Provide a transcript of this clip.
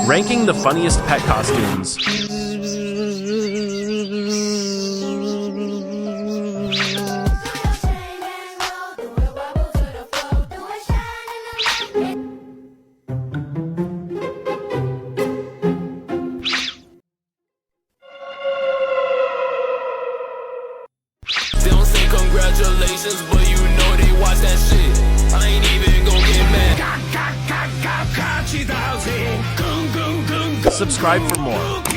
Ranking the funniest pet costumes. They don't say congratulations, but you know they watch that shit. I ain't even gon' get mad. Subscribe for more.